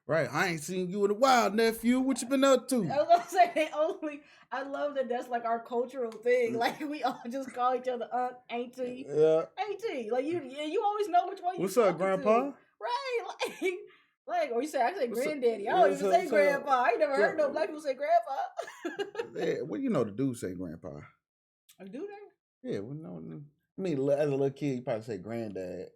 Right. I ain't seen you in a while, nephew. What you been up to? I was gonna say they only. I love that that's like our cultural thing. Like we all just call each other aunt, auntie, Yeah. auntie. Like you always know which one you What's up, talking Grandpa? to. Right? Like, or you say I say What's up? granddaddy. I don't even say What's up? grandpa. I ain't never heard no black people say grandpa. Yeah, well, you know the dudes say grandpa. Do they? Yeah, well, no. I mean, as a little kid, you probably say granddad.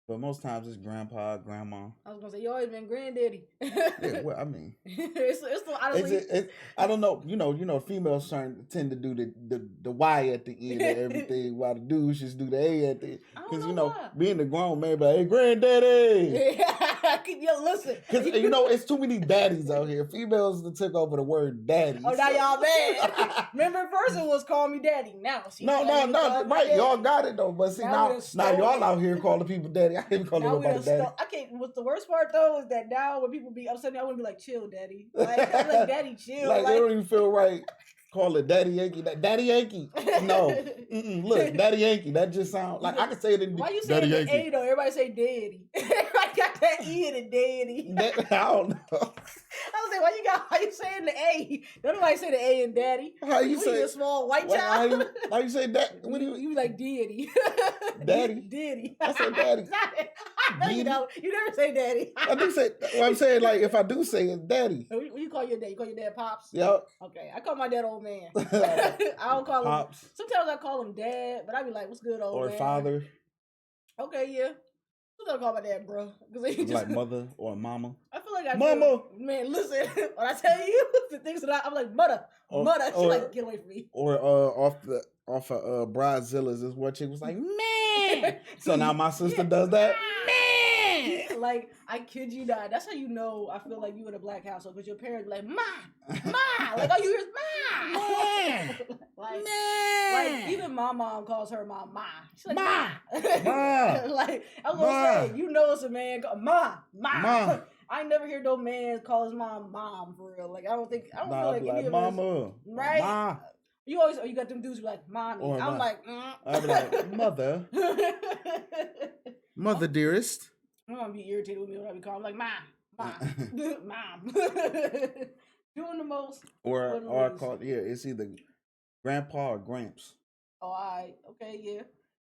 But most times it's grandpa, grandma. I was gonna say you always been granddaddy. Yeah, well, I mean, it's honestly. I don't know. You know, females tend to do the Y at the end of everything, while the dudes just do the A at the end. Because being a grown man, but hey, granddaddy. Yo, listen. Because it's too many daddies out here. Females that took over the word daddy. Oh, now y'all mad. Remember, first it was call me daddy. Now no, right? Y'all got it though. But see, now y'all out here calling people daddy. I can't call nobody daddy. I can't. What's the worst part though is that now when people be upset, I want to be like, chill, daddy. Like, I'm like, daddy, chill. Like they don't even feel right. Call it Daddy Yankee. Daddy Yankee. No. Look, Daddy Yankee. That just sounds like I can say it in Why you saying the A though? Everybody say daddy. Everybody got that E in it, daddy. I don't know. I was like, why you saying the A? Don't nobody say the A in daddy. How you say a small white child? How you say that? What do you like daddy? Daddy? Daddy. I say daddy. You never say daddy. I do say. Well, I'm saying like if I do say it, daddy. What you call your dad? You call your dad pops? Yep. Okay, I call my dad old man. I don't call pops. him. Sometimes I call him dad, but I be like, "What's good, old man?" Or father. Okay, yeah. Sometimes I call my dad bro, because he just like mother or mama. I feel like mama. Man, listen, when I tell you the things that I'm like mother. She's like, get away from me. Or off of Bridezilla's is what she was like, man. So now my sister does that. Man. Like, I kid you not. That's how you know I feel like you in a black household, because your parents be like, ma. Like, all you hear is ma. Man. Like, even my mom calls her ma. She's like, ma. Like, I was gonna say, you know it's a man called ma. I never hear no man call his mom for real. Like, I don't feel like any of mama. us. Right? Ma. You got them dudes who be like, mommy. Or I'm like, I'll be like, mother. Mother dearest. My mom be irritated with me when I be calling. I'm like, mom. Doing the most. Or I call it's either grandpa or gramps. Oh, okay,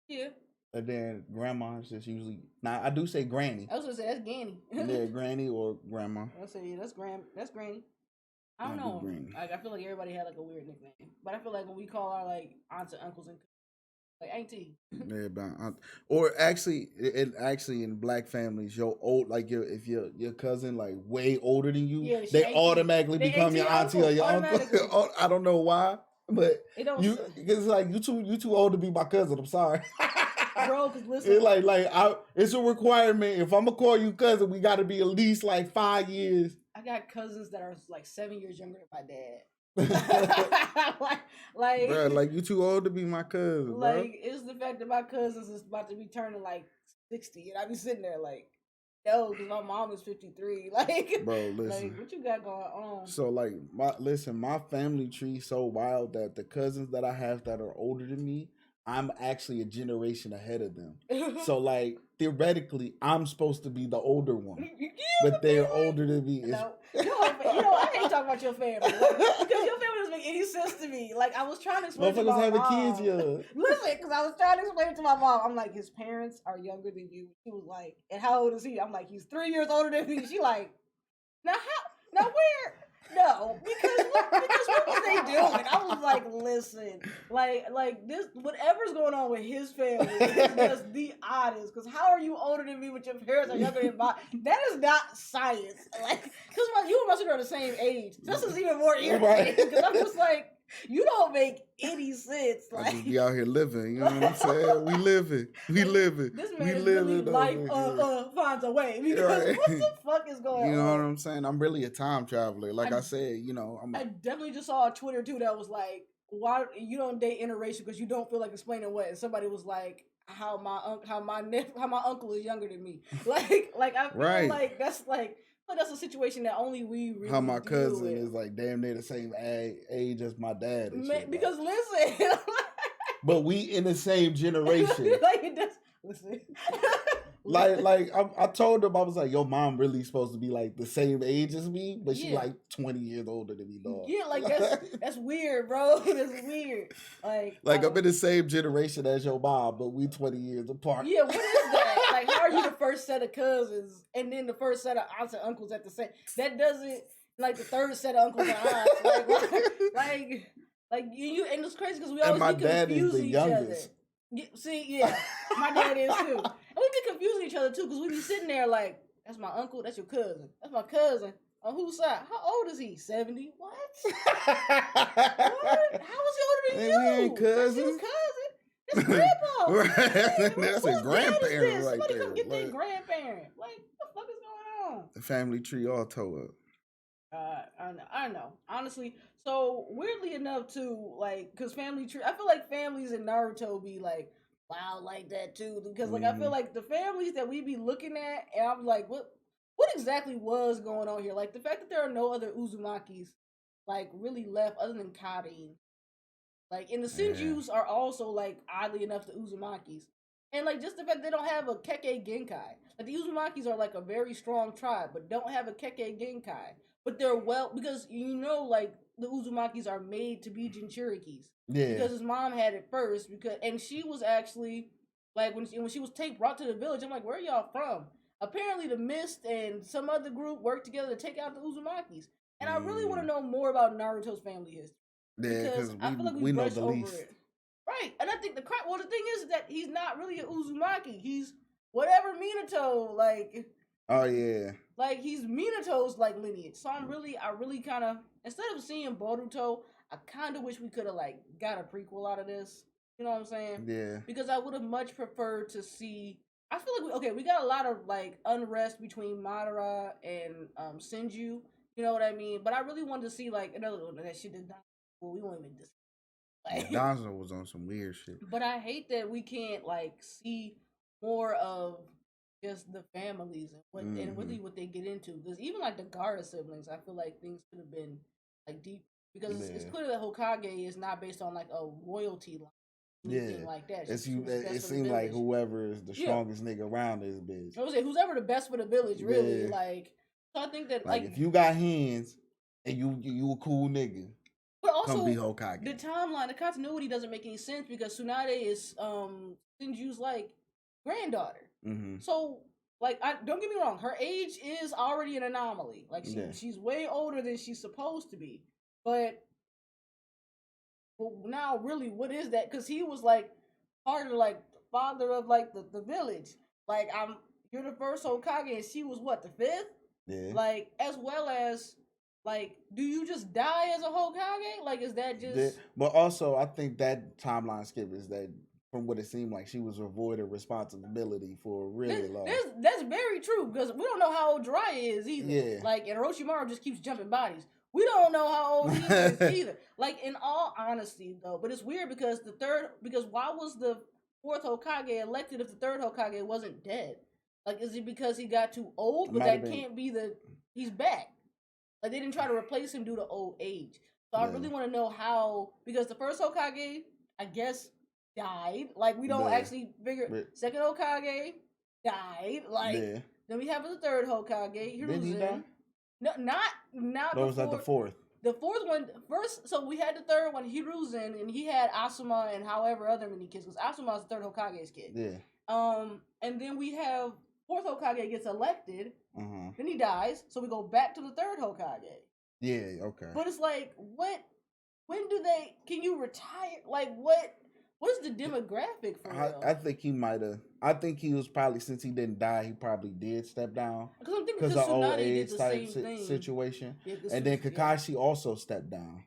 yeah. And then grandma is just usually. Now I do say granny. I was gonna say that's Granny. Yeah, granny or grandma. I say yeah, that's Granny. I don't know. Like, I feel like everybody had like a weird nickname, but I feel like when we call our like aunts and uncles and like auntie. Yeah, or actually in black families, if your cousin like way older than you, they automatically become your auntie or your uncle. I don't know why, but it's like you too old to be my cousin. I'm sorry. Bro, because listen, it's a requirement. If I'm gonna call you cousin, we got to be at least like 5 years. I got cousins that are like 7 years younger than my dad. Bro, like you too old to be my cousin. Like, bro. It's the fact that my cousins is about to be turning like 60, and I be sitting there like, yo, because my mom is 53. Like, bro, listen, like, what you got going on? So like, my family tree so wild that the cousins that I have that are older than me, I'm actually a generation ahead of them. So like theoretically, I'm supposed to be the older one, but they're older than me. I hate talking about your family because your family doesn't make any sense to me. Like, I was trying to explain to my mom. Kids, yeah. Listen, because I was trying to explain it to my mom. I'm like, his parents are younger than you. She was like, and how old is he? I'm like, he's 3 years older than me. She like, now where? No, because what was they doing? I was like, listen, like this, whatever's going on with his family is just the oddest. Because how are you older than me, but your parents are younger than mine? That is not science. Like, because you and my sister are the same age. This is even more irritating. Because I'm just like, you don't make any sense. Like, I just be out here living, you know what I'm saying? We living. This man is really life finds a way, because what the fuck is going on? You know what I'm saying? I'm really a time traveler. Like I said, I definitely just saw a Twitter too that was like, why you don't date interracial because you don't feel like explaining what? And somebody was like, how my uncle is younger than me. Like I feel like that's a situation that only we really how my cousin is like damn near the same age as my dad. Because listen, but we in the same generation. Listen. I told him, I was like, your mom really supposed to be like the same age as me, but she like 20 years older than me, dog. Yeah, like that's weird, bro. That's weird. Like I'm in the same generation as your mom, but we 20 years apart. Yeah, what is that? Like, how are you the first set of cousins and then the first set of aunts and uncles at the same? That doesn't like the third set of uncles and aunts. Like you, and it's crazy because we always be confusing each other. See, my dad is too. And we be confusing each other too because we be sitting there like, that's my uncle, that's your cousin, that's my cousin. On whose side? How old is he? 70? What? What? How is he older than you? We ain't cousins. That's your cousin. That's grandpa. Right. That's a grandparent right Somebody there. come get their grandparent. Like, what the fuck is going on? The family tree all tore up. I know. Honestly, so weirdly enough too, like, because family tree, I feel like families in Naruto be like, wow, like that too. Because like I feel like the families that we be looking at, and I'm like, what exactly was going on here? Like the fact that there are no other Uzumakis, like really left other than Karin. Like, and the Senjus are also like oddly enough the Uzumakis, and like just the fact they don't have a Kekkei Genkai. Like the Uzumakis are like a very strong tribe, but don't have a Kekkei Genkai. But they're because like the Uzumakis are made to be Jinchurikis. Yeah. Because his mom had it first, and she was actually like when she was brought to the village. I'm like, where are y'all from? Apparently, the Mist and some other group worked together to take out the Uzumakis. And I really want to know more about Naruto's family history. Yeah, because I feel like we know the least. It. Right. And I think the thing is that he's not really an Uzumaki. He's whatever Minato, like... Oh, yeah. Like, he's Minato's, like, lineage. So I really kind of... Instead of seeing Boruto, I kind of wish we could have, like, got a prequel out of this. You know what I'm saying? Yeah. Because I would have much preferred to see... I feel like we got a lot of like unrest between Madara and Senju. You know what I mean? But I really wanted to see like another one that shit did not. Well, we won't even discuss. Like, Danzo was on some weird shit. But I hate that we can't like see more of just the families and really what they get into. Because even like the Gaara siblings, I feel like things could have been like deep because it's clear that Hokage is not based on like a royalty line. Like that. It seems like whoever is the strongest nigga around this bitch. I would say who's ever the best for the village, really. Yeah. Like, so I think that like if you got hands and you a cool nigga, but also come be Hokage. The timeline, the continuity doesn't make any sense because Tsunade is Shinju's like granddaughter. Mm-hmm. So like, don't get me wrong, her age is already an anomaly. Like she's way older than she's supposed to be, but. Well, now, really, what is that? Because he was like part of like father of like the village. Like you're the first Hokage, and she was what, the fifth? Yeah. Like as well as like, do you just die as a Hokage? Like, is that just? Yeah. But also, I think that timeline skip is that from what it seemed like she was avoiding responsibility for a really long. That's very true because we don't know how old Jiraiya is either. Yeah. Like, and Orochimaru just keeps jumping bodies. We don't know how old he is either. Like, in all honesty, though. But it's weird because why was the fourth Hokage elected if the third Hokage wasn't dead? Like, is it because he got too old? But that can't be he's back. Like, they didn't try to replace him due to old age. So I really want to know how, because the first Hokage, I guess, died. Like, we don't actually figure. Second Hokage died. Like, then we have the third Hokage. Did he die? No, not. Or was that the fourth? The fourth one first. So we had the third one, Hiruzen, and he had Asuma and however other many kids. Because Asuma is the third Hokage's kid. Yeah. And then we have fourth Hokage gets elected. Then he dies. So we go back to the third Hokage. Yeah. Okay. But it's like, what? When do they? Can you retire? Like what? What's the demographic for real? I think he might have. I think he was probably, since he didn't die, he probably did step down. Because of old age type situation. Yeah, and then Kakashi also stepped down.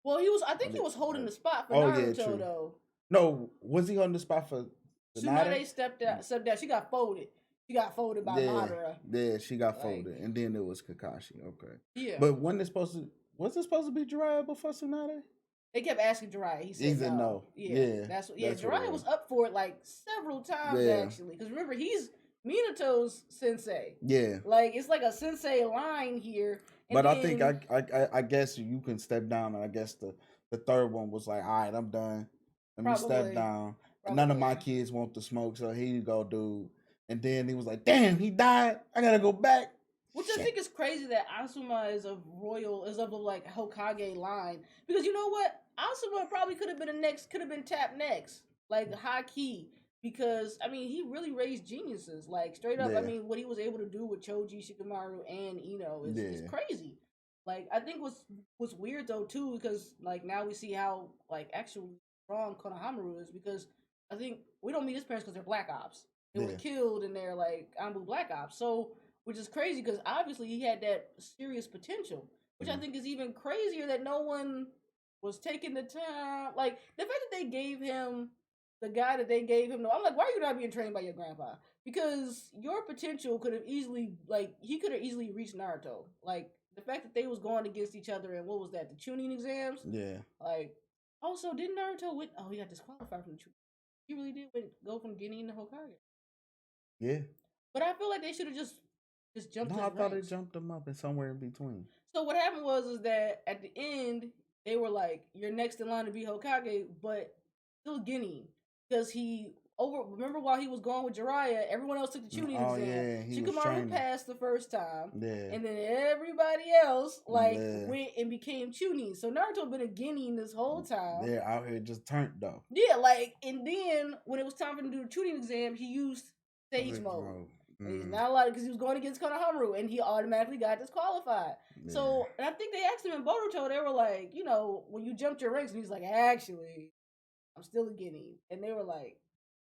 Well, I think he was holding the spot for Naruto, though. No, was he on the spot for Tsunade stepped down. She got folded. She got folded by Madara. Yeah, she got folded. And then it was Kakashi. Okay. Yeah. But was it supposed to be Jiraiya before Tsunade? They kept asking Jiraiya. He said no. Yeah. That's Jiraiya was up for it like several times actually. Because remember, he's Minato's sensei. Yeah. Like, it's like a sensei line here. But I think I guess you can step down, and I guess the third one was like, all right, I'm done. Let me step down. None of my kids want to smoke, so here you go, dude. And then he was like, damn, he died. I gotta go back. Which I think is crazy that Asuma is of the like Hokage line. Because you know what? Asuma probably could have been tapped next. Like high key. Because I mean he really raised geniuses. Like straight up, I mean what he was able to do with Choji, Shikamaru, and Ino is crazy. Like I think what's weird though too, because like now we see how like actually strong Konohamaru is, because I think we don't meet his parents because they're Black Ops. They were killed and they're like Anbu Black Ops. So which is crazy because obviously he had that serious potential, which I think is even crazier that no one was taking the time. Like the fact that they gave him the guy that they gave him. I'm like, why are you not being trained by your grandpa? Because your potential could have easily, like, he could have easily reached Naruto. Like the fact that they was going against each other and what was that? The tuning exams. Yeah. Like, also didn't Naruto win? Oh, he got disqualified from the tuning. He really did go from Genin to Hokage. Yeah. But I feel like they should have just jumped. No, I thought they jumped him up and somewhere in between. So what happened was that at the end they were like, "You're next in line to be Hokage," but still Genin, because remember while he was going with Jiraiya, everyone else took the tuning exam. Yeah, Shikamaru passed the first time, and then everybody else went and became tuning. So Naruto been a Genin this whole time. They're out here just turned though. Yeah, like, and then when it was time for him to do the tuning exam, he used Sage mode. He's not allowed because he was going against Konohamaru and he automatically got disqualified. Yeah. So, and I think they asked him in Boruto, they were like, you know, when you jumped your ranks, and he's like, actually, I'm still a Genin. And they were like,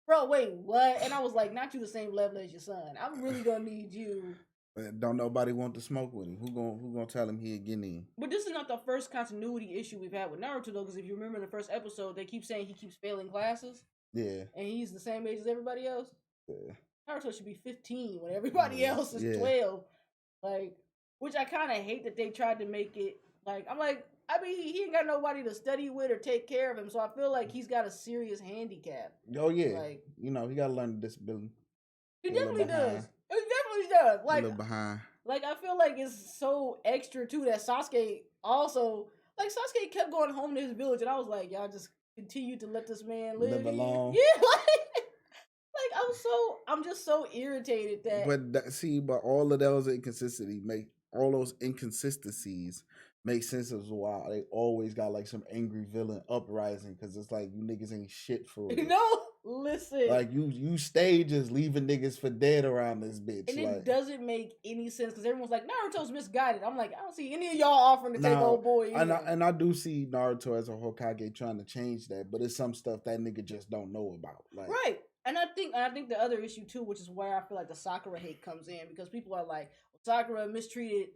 bro, wait, what? And I was like, not you the same level as your son. I'm really gonna need you. Don't nobody want to smoke with him. Who gonna tell him he a Genin? But this is not the first continuity issue we've had with Naruto though, because if you remember in the first episode, they keep saying he keeps failing classes. Yeah. And he's the same age as everybody else. Yeah. Naruto should be 15 when everybody else is 12. Like, which I kind of hate that they tried to make it like, I'm like, I mean, he ain't got nobody to study with or take care of him, so I feel like he's got a serious handicap. Oh yeah, like, you know, he got to learn the disability. He definitely does. He definitely does. Like, a little behind. Like, I feel like it's so extra too that Sasuke also, like, Sasuke kept going home to his village, and I was like, y'all just continue to let this man live alone. Yeah, like I'm just so irritated that. But all of those inconsistencies make sense as why they always got like some angry villain uprising, because it's like you niggas ain't shit for it. No, listen. Like you stay just leaving niggas for dead around this bitch. And it doesn't make any sense because everyone's like, Naruto's misguided. I'm like, I don't see any of y'all offering to take old boy. And I do see Naruto as a Hokage trying to change that, but it's some stuff that nigga just don't know about. Like, right. And I think the other issue too, which is where I feel like the Sakura hate comes in, because people are like, well, Sakura mistreated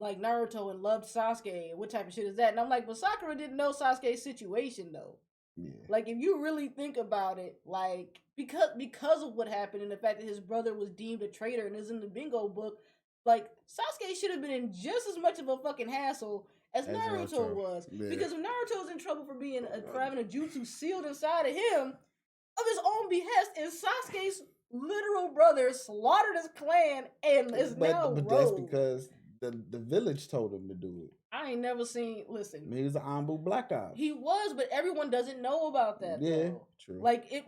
like Naruto and loved Sasuke, and what type of shit is that? And I'm like, but Sakura didn't know Sasuke's situation though. Yeah. Like, if you really think about it, like, because of what happened and the fact that his brother was deemed a traitor and is in the bingo book, like, Sasuke should have been in just as much of a fucking hassle as Naruto was. Yeah. Because if Naruto's in trouble for having a jutsu sealed inside of him of his own behest, and Sasuke's literal brother slaughtered his clan and is now rogue. That's because the village told him to do it. I ain't never seen. Listen, he was an Anbu Black Ops. He was, but everyone doesn't know about that. Yeah, though. True. Like, if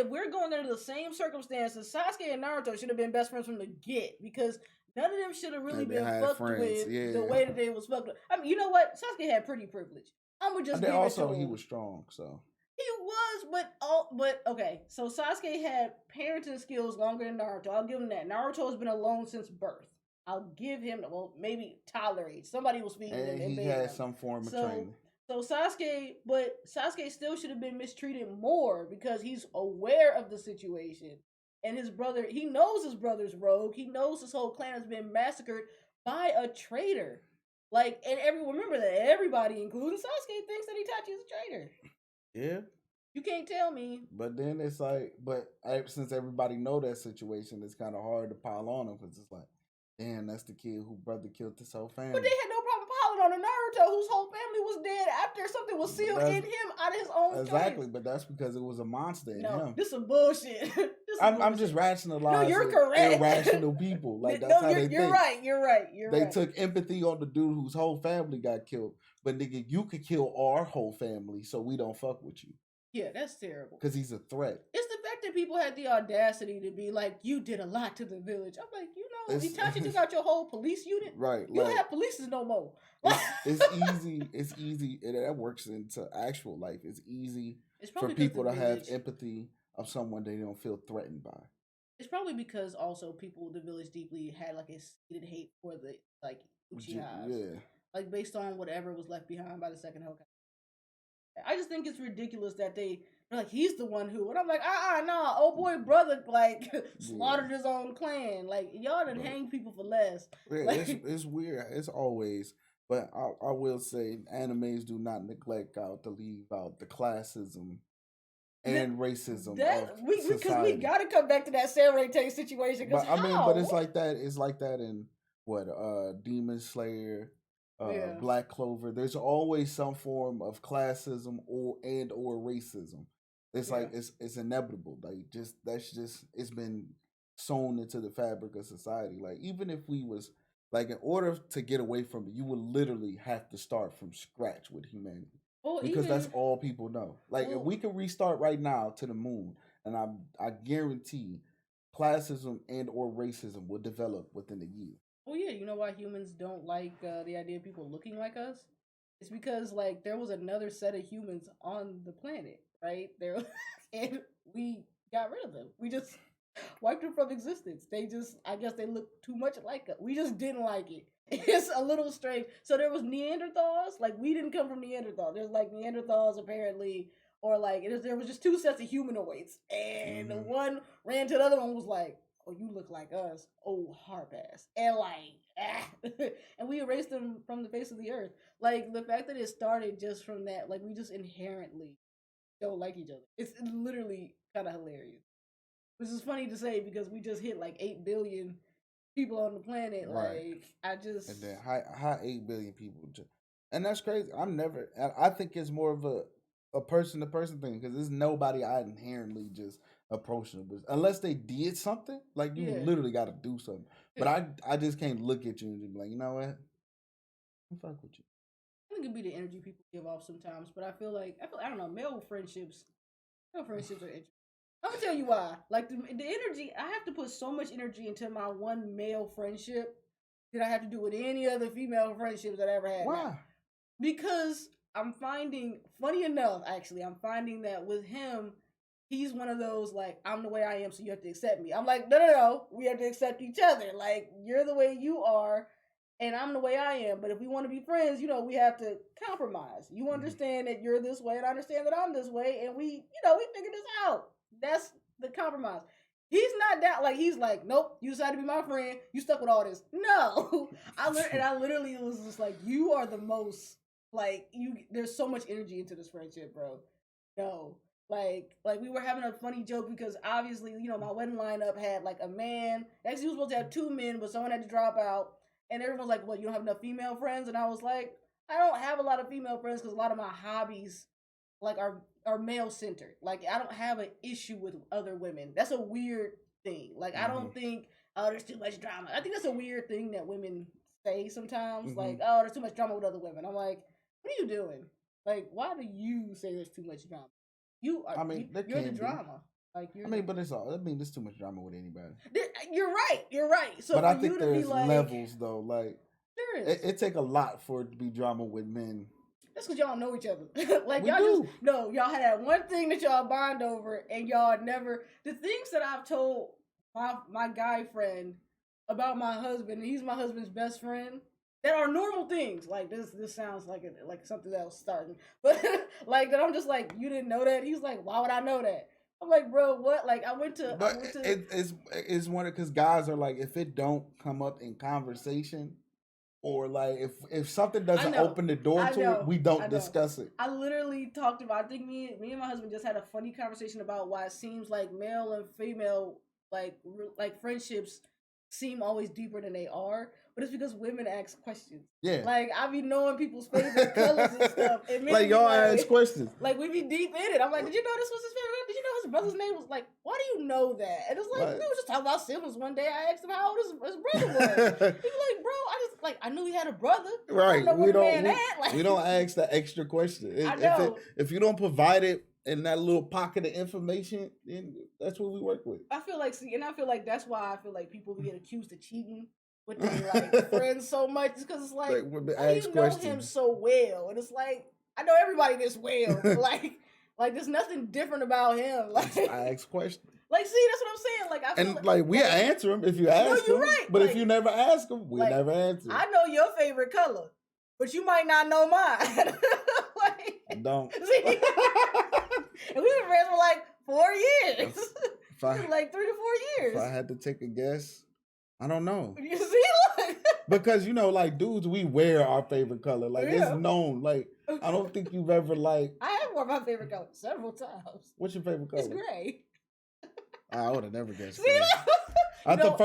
we're going under the same circumstances, Sasuke and Naruto should have been best friends from the get, because none of them should have really been fucked with the way that they was fucked with. I mean, you know what? Sasuke had pretty privilege. I'm gonna just. Also, he was strong, so. He was, but okay. So Sasuke had parenting skills longer than Naruto. I'll give him that. Naruto has been alone since birth. I'll give him, well, maybe tolerate. Somebody was feeding him. And he had some form of training. So Sasuke still should have been mistreated more because he's aware of the situation. And his brother, he knows his brother's rogue. He knows his whole clan has been massacred by a traitor. Like, and remember that everybody, including Sasuke, thinks that Itachi is a traitor. Yeah. You can't tell me. But then it's like, since everybody know that situation, it's kind of hard to pile on him, because it's like, damn, that's the kid who brother killed his whole family. But they had no problem piling on a Naruto whose whole family was dead after something was sealed in him out of his own Exactly, choice. But that's because it was a monster in him. This is some bullshit. I'm just rationalizing. No, you're correct. Irrational people. Like, that's how they think. You're right. They took empathy on the dude whose whole family got killed. But nigga, you could kill our whole family, so we don't fuck with you. Yeah, that's terrible. Because he's a threat. It's the the fact that people had the audacity to be like, you did a lot to the village. I'm like, Itachi took out your whole police unit. Right. You don't have polices no more. It's easy. It's easy. That works into actual life. It's easy for people to have empathy of someone they don't feel threatened by. It's probably because also the village deeply had like a seated hate for the like Uchihas. Yeah. Like based on whatever was left behind by the second Hokage. I just think it's ridiculous that they're like, he's the one who, and I'm like, nah, old boy brother like slaughtered his own clan. Like y'all done hang people for less. Yeah, like, it's weird. It's always, but I will say, animes do not neglect to leave out the classism and racism because we got to come back to that Samurai Tank situation. But but it's like that. It's like that in Demon Slayer. Black Clover. There's always some form of classism or racism. It's like it's inevitable. Like it's been sewn into the fabric of society. Like even if we was like, in order to get away from it, you would literally have to start from scratch with humanity. Because that's all people know. Like if we can restart right now to the moon, and I guarantee classism and or racism will develop within a year. Well, yeah, you know why humans don't like the idea of people looking like us? It's because like there was another set of humans on the planet, right? And we got rid of them. We just wiped them from existence. I guess they look too much like us. We just didn't like it. It's a little strange. So there was Neanderthals. Like we didn't come from Neanderthals. There's like Neanderthals apparently, or like there was just two sets of humanoids, and the one ran to the other one was like, oh, you look like us, oh, hard pass. And like, and we erased them from the face of the earth. Like, the fact that it started just from that, like, we just inherently don't like each other. It's literally kind of hilarious. Which is funny to say because we just hit like 8 billion people on the planet. Right. Like, And then how 8 billion people. And that's crazy. I think it's more of a person-to-person thing because there's nobody I inherently just approachable unless they did something. Like you literally got to do something. But I just can't look at you and just be like, you know what? I'm fuck with you. I think it'd be the energy people give off sometimes, but I feel I don't know, male friendships are interesting. I'm gonna tell you why. Like the energy, I have to put so much energy into my one male friendship that I have to do with any other female friendships that I ever had. Why? Now. Because I'm finding, funny enough, actually, I'm finding that with him, he's one of those, like, I'm the way I am, so you have to accept me. I'm like, no. We have to accept each other. Like, you're the way you are, and I'm the way I am. But if we want to be friends, we have to compromise. You understand that you're this way, and I understand that I'm this way, and we figure this out. That's the compromise. He's not that, like, he's like, nope, you decided to be my friend. You stuck with all this. No. I literally was just like, you are the most, like, there's so much energy into this friendship, bro. No. Like we were having a funny joke because obviously, my wedding lineup had like a man. Actually, we were supposed to have 2 men, but someone had to drop out. And everyone's like, well, you don't have enough female friends? And I was like, I don't have a lot of female friends because a lot of my hobbies like are male centered. Like I don't have an issue with other women. That's a weird thing. Like I don't think, oh, there's too much drama. I think that's a weird thing that women say sometimes. Like, oh, there's too much drama with other women. I'm like, what are you doing? Like, why do you say there's too much drama? You're the drama. Like but it's all. There's too much drama with anybody. You're right. So, but I think there's levels though. Like, there is. It take a lot for it to be drama with men. That's because y'all know each other. Like y'all had that one thing that y'all bond over, and y'all never. The things that I've told my guy friend about my husband, and he's my husband's best friend. That are normal things. Like this sounds like something else starting, but like that I'm just like, you didn't know that. He's like, why would I know that? I'm like, bro, what? Like I went to. It's one because guys are like, if it don't come up in conversation, or like if something doesn't open the door to it, we don't discuss it. I literally talked about. I think me and my husband just had a funny conversation about why it seems like male and female like friendships seem always deeper than they are. But it's because women ask questions. Yeah. Like, I be knowing people's favorite colors and stuff. And like, y'all ask questions. Like, we be deep in it. I'm like, did you know this was his favorite? Did you know his brother's name was like, why do you know that? And it's like, we were just talking about siblings one day. I asked him how old his brother was. He was like, bro, I knew he had a brother. Right. We don't ask the extra question. I know. If you don't provide it in that little pocket of information, then that's what we work with. I feel like that's why I feel like people get accused of cheating with their like friends so much, because it's like you know him so well, and it's like I know everybody this well, like there's nothing different about him. Like I ask questions. Like, see, that's what I'm saying. Like, I feel like we answer them if you ask them. Right. But if you never ask them, we never answer. I know your favorite color, but you might not know mine. Don't. See? And we've been friends for like 4 years. Like 3 to 4 years. If I had to take a guess, I don't know. You see? Because, like dudes, we wear our favorite color. Like, it's known. Like, I don't think you've ever I have worn my favorite color several times. What's your favorite color? It's gray. I would have never guessed. See? I thought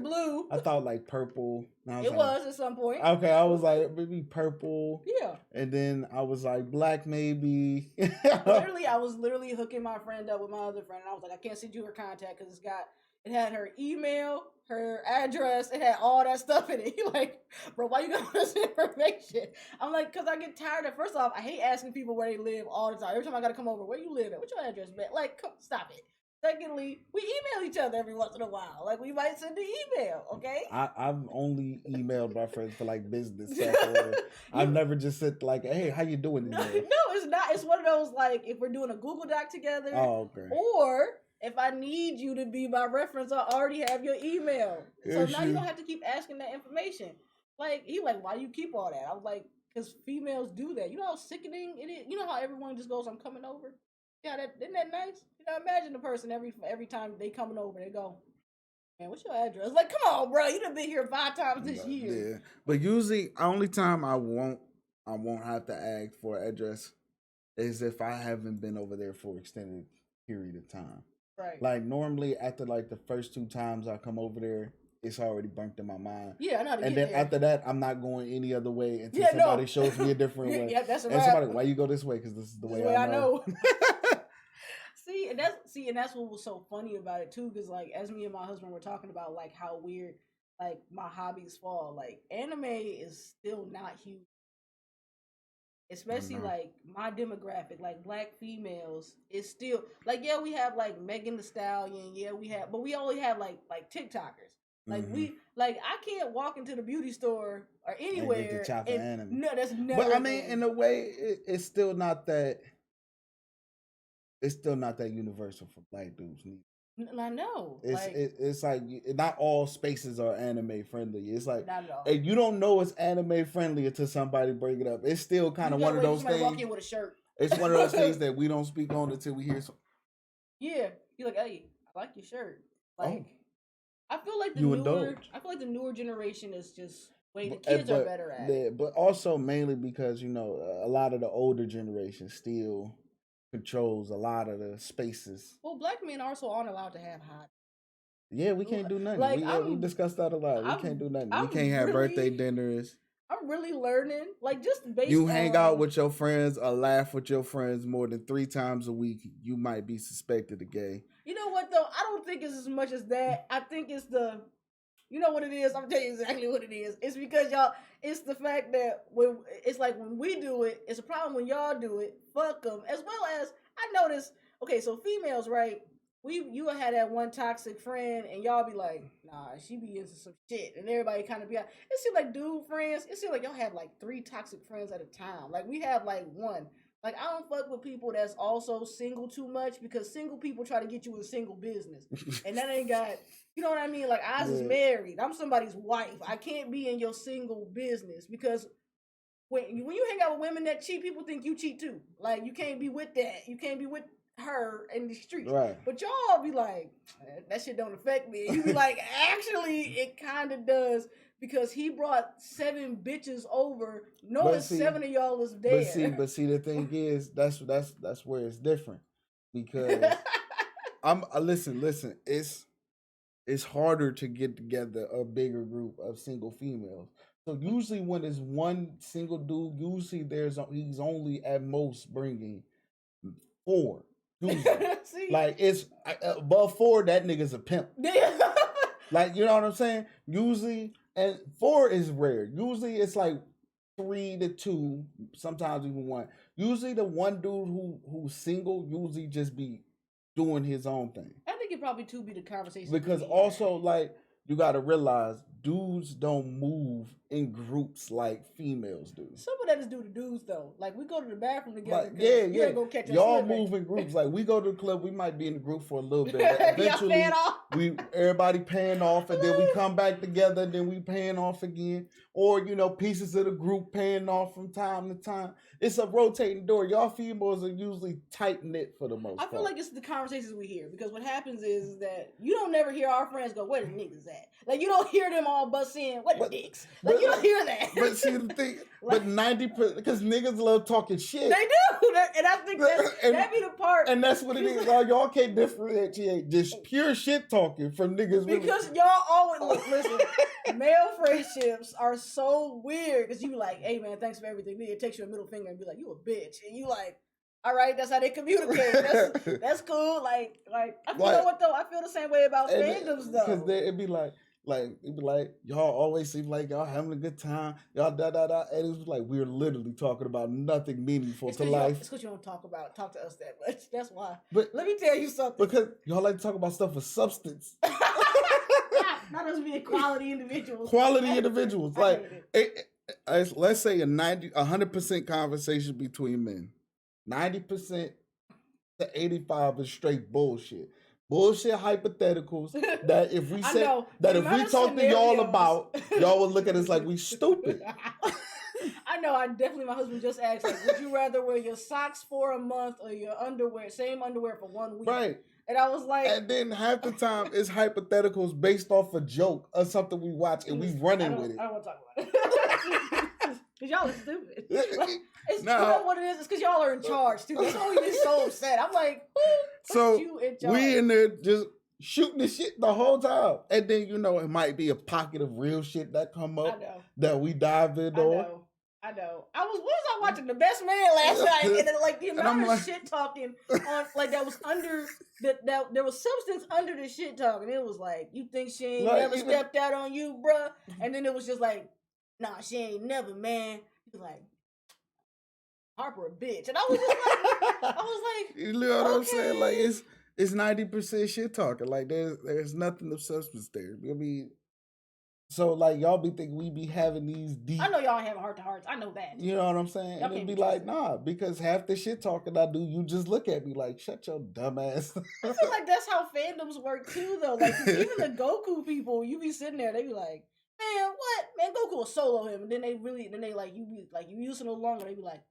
blue. I thought like purple. It was at some point. Okay, I was like maybe purple. Yeah. And then I was like black maybe. I was literally hooking my friend up with my other friend, and I was like, I can't send you her contact because it had her email, her address, it had all that stuff in it. He like, bro, why you got this information? I'm like, because I get tired of, first off, I hate asking people where they live all the time. Every time I got to come over, where you live at? What's your address, man? Like, stop it. Secondly, we email each other every once in a while. Like, we might send an email, okay? I've only emailed my friends for, like, business stuff. I've never just said, like, hey, how you doing today? No, it's not. It's one of those, like, if we're doing a Google Doc together. Oh, okay. Or if I need you to be my reference, I already have your email. So now you don't have to keep asking that information. Like, he like, why do you keep all that? I was like, because females do that. You know how sickening it is? You know how everyone just goes, I'm coming over? Yeah, isn't that nice? Imagine the person every time they coming over, they go, man, what's your address? Like, come on, bro, you done been here 5 times this year. Yeah, but usually, only time I won't have to ask for an address is if I haven't been over there for an extended period of time. Right. Like normally, after like the first 2 times I come over there, it's already burnt in my mind. Yeah, I know how to And get then there. After that, I'm not going any other way until somebody shows me a different way. Yeah, that's a and somebody, why you go this way? Because this is the way I know. And that's what was so funny about it too, because like as me and my husband were talking about like how weird like my hobbies fall. Like anime is still not huge, especially like my demographic, like black females is still like, yeah, we have like Megan Thee Stallion, but we only have like TikTokers. Like I can't walk into the beauty store or anywhere and no, that's never. But I mean, in a way, it's still not that. It's still not that universal for black dudes. I know. It's like not all spaces are anime friendly. It's like and you don't know it's anime friendly until somebody bring it up. It's still kind of one of those things. Walk in with a shirt. It's one of those things that we don't speak on until we hear some. Yeah, you're like, hey, I like your shirt. Like, I feel like the newer generation is just the kids are better at it. But also mainly because a lot of the older generation still controls a lot of the spaces. Well, black men also aren't allowed to have hot. Yeah, we can't do nothing. Like, we discussed that a lot. We can't do nothing. We can't have birthday dinners. I'm really learning. Like, just based you hang out with your friends or laugh with your friends more than 3 times a week, you might be suspected of gay. You know what, though? I don't think it's as much as that. I think it's you know what it is? I'm telling you exactly what it is. It's because it's the fact that when we do it, it's a problem when y'all do it. Fuck them. As well as, I notice, okay, so females, right? You had that one toxic friend, and y'all be like, nah, she be into some shit, and everybody kind of be like, it seems like dude friends, it seems like y'all have like 3 toxic friends at a time. Like, we have like 1. Like, I don't fuck with people that's also single too much, because single people try to get you in single business, and that ain't got, you know what I mean? Like, I was married. I'm somebody's wife. I can't be in your single business, because when you hang out with women that cheat, people think you cheat too. Like, you can't be with that. You can't be with her in the streets. Right. But y'all be like, that shit don't affect me. You be like, actually, it kind of does, because he brought 7 bitches over, knowing 7 of y'all is dead. But see, the thing is, that's where it's different, because listen, it's harder to get together a bigger group of single females. So usually when it's one single dude, usually he's only at most bringing 4. See? Like, it's above 4, that nigga's a pimp. Like, you know what I'm saying? Usually, and 4 is rare. Usually it's like 3 to 2, sometimes even 1. Usually the one dude who's single usually just be doing his own thing. I think it probably too be the conversation. Because also like you gotta realize dudes don't move in groups like females do. Some of that is due to dudes though. Like we go to the bathroom together. Like, yeah. You ain't gonna catch us y'all slipping. move in groups. Like we go to the club, we might be in the group for a little bit. But eventually everybody paying off and then we come back together and then we paying off again. Or, pieces of the group paying off from time to time. It's a rotating door. Y'all females are usually tight knit for the most part. I feel like it's the conversations we hear because what happens is that you don't never hear our friends go, "Where the niggas at?" Like you don't hear them all bust in, "What the dicks?" Like you don't hear that. But see the thing, but 90% because niggas love talking shit. They do, and I think that be the part. And that's what it is. Y'all can't differentiate just pure shit talking from niggas. Because y'all always listen. Male friendships are so weird because you be like, "Hey man, thanks for everything." Then it takes you a middle finger and be like, "You a bitch," and you like, "All right, that's how they communicate. That's cool." Like you know what though? I feel the same way about fandoms though. Because it'd be like y'all always seem like y'all having a good time. Y'all and it was like we're literally talking about nothing meaningful to life. It's because you don't talk to us that much. That's why. But let me tell you something. Because y'all like to talk about stuff with substance. Not us being quality individuals. Quality individuals. Like let's say 100% conversation between men. 90% to 85% is straight bullshit. Bullshit hypotheticals that if we said that if we talk to y'all about, y'all would look at us like we stupid. I know. My husband just asked, like, would you rather wear your socks for a month or your same underwear for 1 week? Right. And I was like, and then half the time it's hypotheticals based off a joke or something we watch and we running with it. I don't want to talk about it. Because y'all are stupid. You know what it is? It's because y'all are in charge too. That's why we get so upset. I'm like, who put you in charge? We in there just shooting the shit the whole time. And then, it might be a pocket of real shit that come up that we dive in on. I know. What was I watching? The Best Man last night, and then the amount of shit talking on that was under that there was substance under the shit talking. It was like, you think she ain't never stepped out on you, bruh? And then it was just like, nah, she ain't never, man. He was like, Harper a bitch, and I was just like, you know what I'm saying? Like it's 90% shit talking. Like there's nothing of substance there. I mean. So, like, y'all be thinking we be having these deep... I know y'all having heart-to-hearts. I know that. You know what I'm saying? Y'all and it'd be like, nah, because half the shit talking I do, you just look at me like, shut your dumb ass. I feel like that's how fandoms work, too, though. Like, even the Goku people, you be sitting there, they be like, man, what? Man, Goku will solo him. And then you use it no longer, they be like...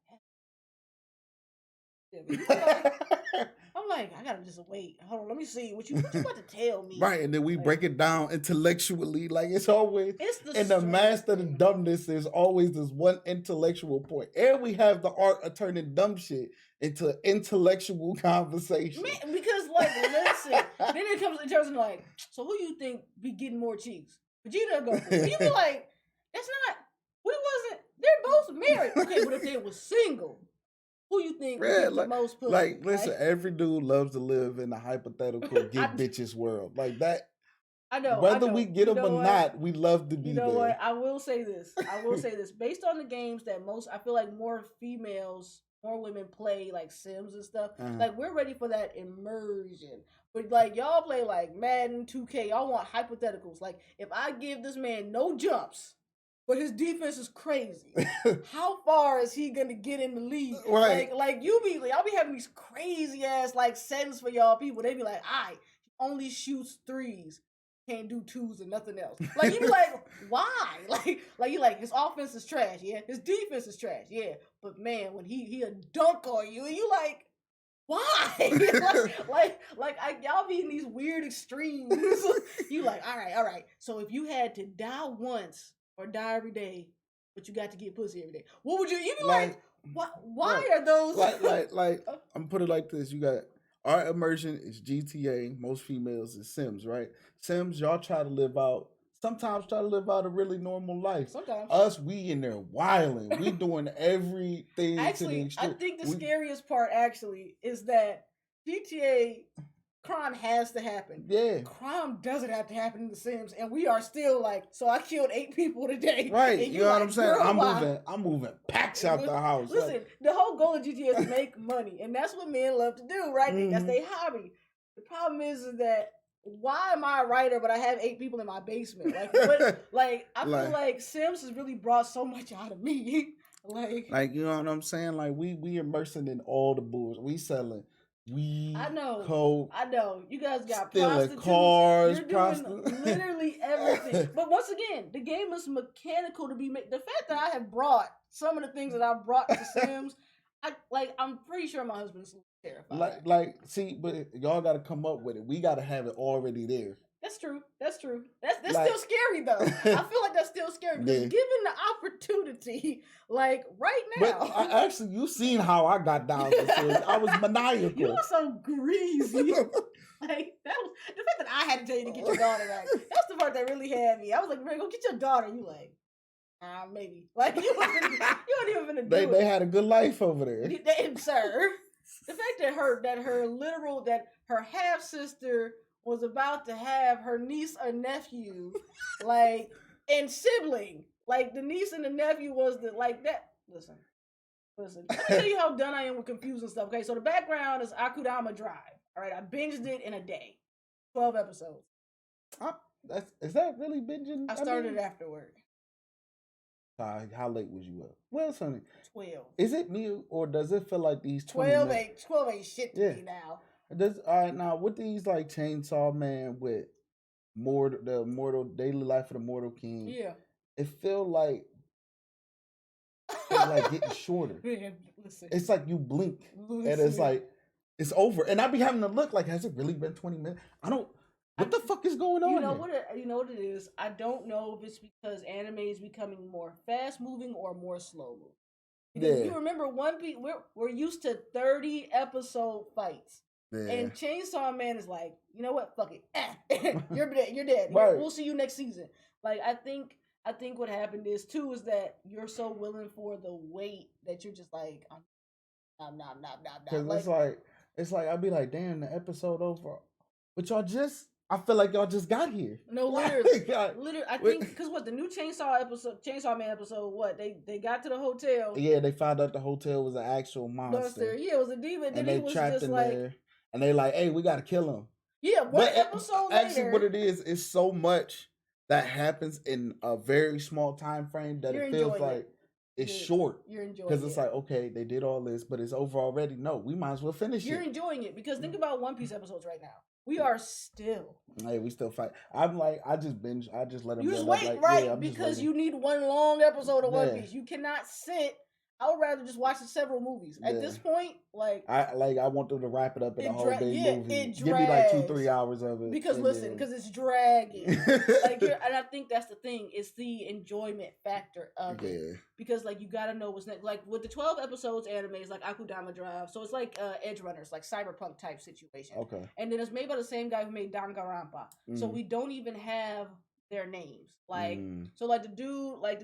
I'm like, I gotta just wait. Hold on, let me see what you about to tell me. Right, and then we break it down intellectually. Like it's always the master of dumbness. There's always this one intellectual point, and we have the art of turning dumb shit into intellectual conversation. Man, because listen, then it turns into like, so who you think be getting more cheeks? Vegeta or Goku? You be like, that's not. We wasn't. They're both married. Okay, but if they were single. Who you think gets the most pussy? Like, listen, every dude loves to live in a hypothetical get bitches world. Like that. I know. Whether we get them or not, we love to be there. You know what? I will say this. Based on the games that I feel like more women play, like Sims and stuff. Like, we're ready for that immersion. But, like, y'all play, like, Madden, 2K. Y'all want hypotheticals. Like, if I give this man no jumps, but his defense is crazy. How far is he gonna get in the league? Right. Like y'all be having these crazy ass settings for y'all people. They be like, he only shoots threes, can't do twos and nothing else. Like you be like, why? Like you like his offense is trash, yeah. His defense is trash, yeah. But man, when he'll dunk on you, and you like, why? Y'all be in these weird extremes. You like, all right. So if you had to die once. Or die every day, but you got to get pussy every day. What would you be like? Why are those? I'm put it like this: you got our immersion is GTA. Most females is Sims, right? Sims, y'all try to live out. Sometimes try to live out a really normal life. Sometimes us, we in there wilding. We doing everything. Actually, I think the scariest part actually is that GTA crime has to happen. Yeah. Crime doesn't have to happen in The Sims, and we are still like, so I killed 8 people today. Right. You know like, what I'm saying? I'm moving packs out the house. Listen, like, the whole goal of GTA is to make money, and that's what men love to do, right? Mm-hmm. That's their hobby. The problem is that why am I a writer but I have 8 people in my basement? Like, what? Like, I feel like Sims has really brought so much out of me. like, you know what I'm saying? Like, we immersing in all the bullshit. We selling weed, coke. I know. You guys got stealing cars. You're doing literally everything. But once again, the game is mechanical to be made. The fact that I have brought some of the things that I've brought to Sims, I'm pretty sure my husband's terrified. See, but y'all got to come up with it. We got to have it already there. That's true. That's still scary though. I feel like that's still scary because given the opportunity, like right now. But you seen how I got down. I was maniacal. You were so greasy. Like that was the fact that I had to tell you to get your daughter back. That's the part that really had me. I was like, go get your daughter. You like, maybe. Like you weren't even gonna do it. They had a good life over there. Sir. The fact that her half sister was about to have her niece or nephew, like, and sibling. Like, the niece and the nephew was that. Listen. Let me tell you how done I am with confusing stuff. Okay, so the background is Akudama Drive. All right, I binged it in a day. 12 episodes. Is that really binging? I started after work. How late was you up? Well, Sonny. 12. Is it me or does it feel like these 12 ain't shit to me now. All right, now with these like Chainsaw Man with the Mortal Daily Life of the Mortal King, it feel like it's like getting shorter. Man, listen. It's like you blink and it's like it's over, and I be having to look like, has it really been 20 minutes? What the fuck is going on? You know what it is. I don't know if it's because anime is becoming more fast moving or more slow moving. Because you remember One Piece, we're used to 30 episode fights. Yeah. And Chainsaw Man is like, you know what? Fuck it. You're dead. Right. We'll see you next season. Like, I think what happened is that you're so willing for the wait that you're just like, nah. Because it's like I'd be like, damn, the episode over. But I feel like y'all just got here. No, literally. I think because the new Chainsaw Man episode, they got to the hotel. Yeah, they found out the hotel was an actual monster. Yeah, it was a demon. And they trapped in there. And they like, hey, we got to kill him. Yeah, episode later. Actually, what it is so much that happens in a very small time frame that it feels like it's short. You're enjoying it. Because it's like, okay, they did all this, but it's over already. No, we might as well finish it. You're enjoying it because think about One Piece episodes right now. We are still. Hey, we still fight. I'm like, I just let them. You just wait, because you need one long episode of One Piece. You cannot sit. I would rather just watch several movies. At this point, I want them to wrap it up in a whole big movie. Give me like 2-3 hours of it. Because because it's dragging. And I think that's the thing. It's the enjoyment factor of it. Because you gotta know what's next. Like with the 12 episodes anime is like Akudama Drive. So it's like Edge Runners, like cyberpunk type situation. Okay. And then it's made by the same guy who made Danganronpa. So we don't even have their names. So the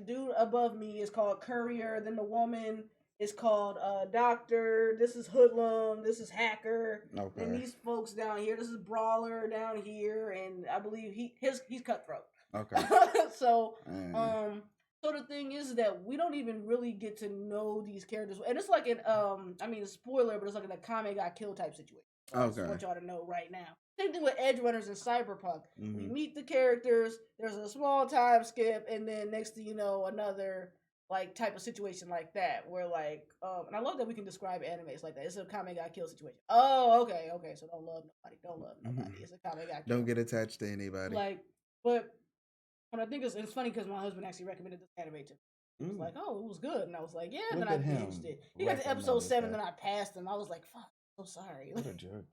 dude above me is called Courier, then the woman is called Doctor, this is Hoodlum, this is Hacker, and these folks down here, this is Brawler down here, and I believe he's Cutthroat. Okay. So the thing is that we don't even really get to know these characters, and it's like a spoiler, but it's like an Akame got killed type situation. I just want y'all to know right now. Same thing with Edge Runners and Cyberpunk. We meet the characters, there's a small time skip, and then next thing you know, another type of situation like that, where and I love that we can describe animes like that. It's a Kame got killed situation. Oh, okay. So don't love nobody. It's a Kame got killed. Don't get attached to anybody. But when I think it's funny because my husband actually recommended this anime to me. He was like, oh, it was good. And I was like, yeah, and then I binged it. He got to episode 7, then I passed him. I was like, fuck, I'm so sorry. What a jerk.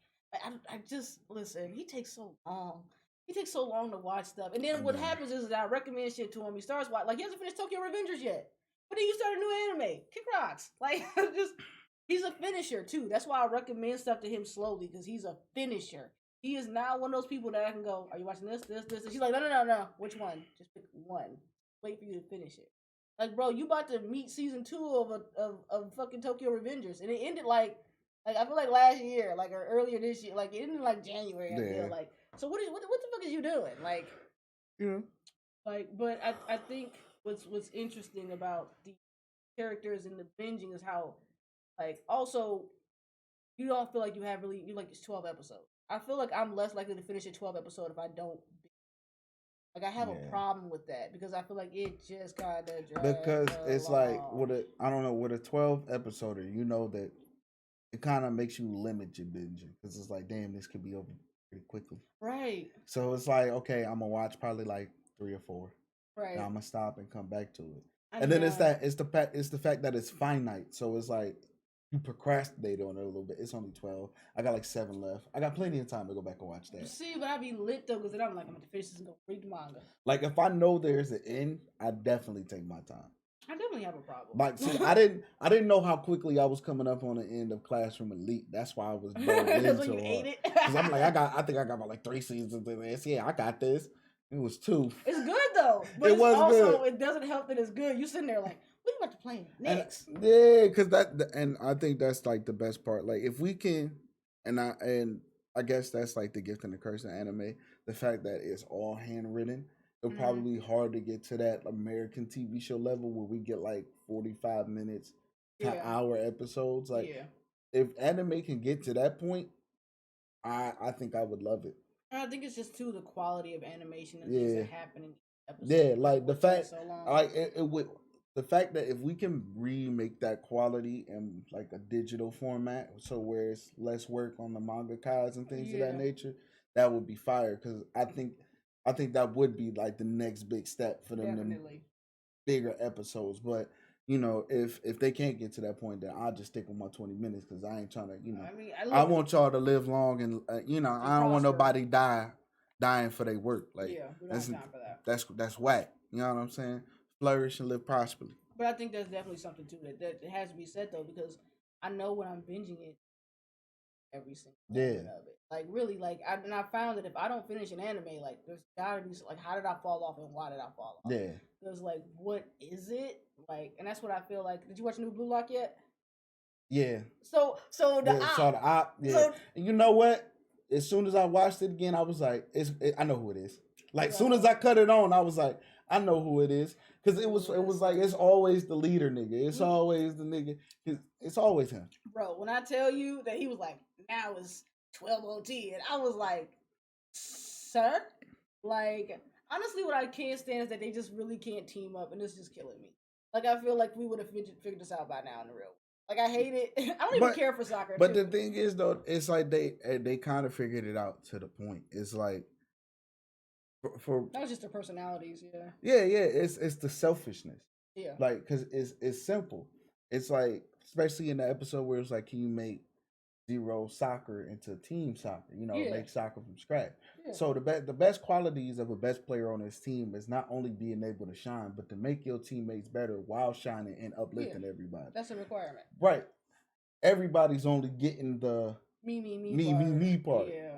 I just listen. He takes so long. He takes so long to watch stuff, and then what happens is that I recommend shit to him. He starts watching. He hasn't finished Tokyo Revengers yet, but then you start a new anime. Kick rocks. He's a finisher too. That's why I recommend stuff to him slowly because he's a finisher. He is not one of those people that I can go, are you watching this? And she's like, no. Which one? Just pick one. Wait for you to finish it. Bro, you about to meet season 2 of fucking Tokyo Revengers, and it ended Like I feel like last year, like or earlier this year, like it ended like January. I feel like. So what the fuck is you doing? Like, yeah, like, but I think what's interesting about the characters and the binging is how, like, also you don't feel like you have really you like it's 12 episodes. I feel like I'm less likely to finish a 12 episode if I don't. Like I have a problem with that because I feel like it just kind of drags. Because it's like I don't know, with a 12 episoder, you know that it kind of makes you limit your binging because it's like, damn, this could be over pretty quickly. Right. So it's like, okay, I'm gonna watch probably like 3 or 4. Right. Now I'm gonna stop and come back to it. And then it's the fact that it's finite. So it's like you procrastinate on it a little bit. It's only 12. I got like 7 left. I got plenty of time to go back and watch that. See, but I'd be lit though, because then I'm like, I'm gonna finish this and go read the manga. Like if I know there's an end, I definitely take my time. I definitely have a problem. Like, see, I didn't know how quickly I was coming up on the end of Classroom Elite. That's why I was dove in so hard. Because I'm like, I think I got about like 3 seasons of this. Yeah, I got this. It was 2. It's good though, but it was also good. It doesn't help that it's good. You sitting there like, what are you about to play next? Yeah, because and I think that's like the best part. Like if we can, and I guess that's like the gift and the curse of anime. The fact that it's all handwritten. It'll probably be hard to get to that American TV show level where we get like 45 minutes to hour episodes. Like if anime can get to that point, I think I would love it. I think it's just too the quality of animation and things that happen in episodes. Yeah, like the fact, like it would. The fact that if we can remake that quality in like a digital format, so where it's less work on the mangakas and things of that nature, that would be fire. Because I think that would be like the next big step for them to bigger episodes. But you know, if they can't get to that point, then I'll just stick with my 20 minutes because I ain't trying to, you know. I mean, I want y'all to live long and you know, I don't want nobody dying for their work. Like, we don't have time for that. That's whack. You know what I'm saying? Flourish and live prosperly. But I think there's definitely something to it that has to be said though, because I know when I'm binging it every single moment of it. Like really, like I found that if I don't finish an anime, like there's gotta be like, how did I fall off and why did I fall off? Yeah. Because like, what is it? Like, and that's what I feel like. Did you watch New Blue Lock yet? Yeah. So the op. Yeah. So, and you know what? As soon as I watched it again, I was like, I know who it is. Like, as soon as I cut it on, I was like, I know who it is. Because it was like, it's always the leader nigga. It's always the nigga. It's always him. Bro, when I tell you that he was like, now it's 12 OT, and I was like, sir? Like, honestly, what I can't stand is that they just really can't team up, and it's just killing me. Like, I feel like we would have figured this out by now in the real. Like, I hate it. I don't even care for soccer. But the thing is, though, it's like they kind of figured it out to the point. It's like, for that was just their personalities, yeah. It's the selfishness, like because it's simple. It's like, especially in the episode where it's like, can you make Zero soccer into team soccer? You know, make soccer from scratch. So the best qualities of a best player on this team is not only being able to shine, but to make your teammates better while shining and uplifting everybody. That's a requirement, right? Everybody's only getting the me part. Yeah.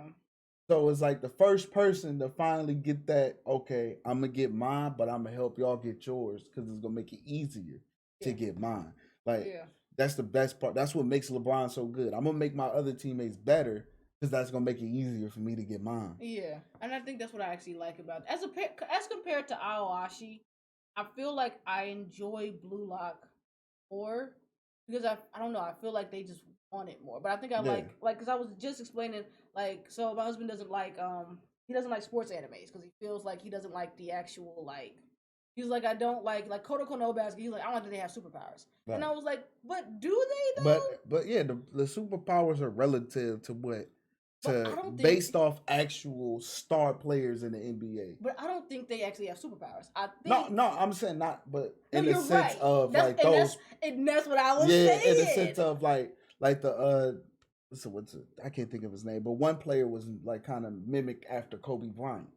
So it's like the first person to finally get that, okay, I'm going to get mine, but I'm going to help y'all get yours because it's going to make it easier to get mine. Like, that's the best part. That's what makes LeBron so good. I'm going to make my other teammates better because that's going to make it easier for me to get mine. Yeah, and I think that's what I actually like about it. As compared to Aoashi, I feel like I enjoy Blue Lock more because I don't know, I feel like they just want it more. But I think I like because I was just explaining, like, so my husband doesn't like he doesn't like sports animes because he feels like he doesn't like the actual, like, he's like, I don't like Kotoko no Basket. He's like, I don't think they have superpowers. Right. And I was like, but do they though? But yeah, the superpowers are relative to what based off actual star players in the NBA. But I don't think they actually have superpowers. I think no, I'm saying not, but in the sense of like those, and that's what I was saying. In the sense of like the what's it? I can't think of his name, but one player was like kind of mimicked after Kobe Bryant.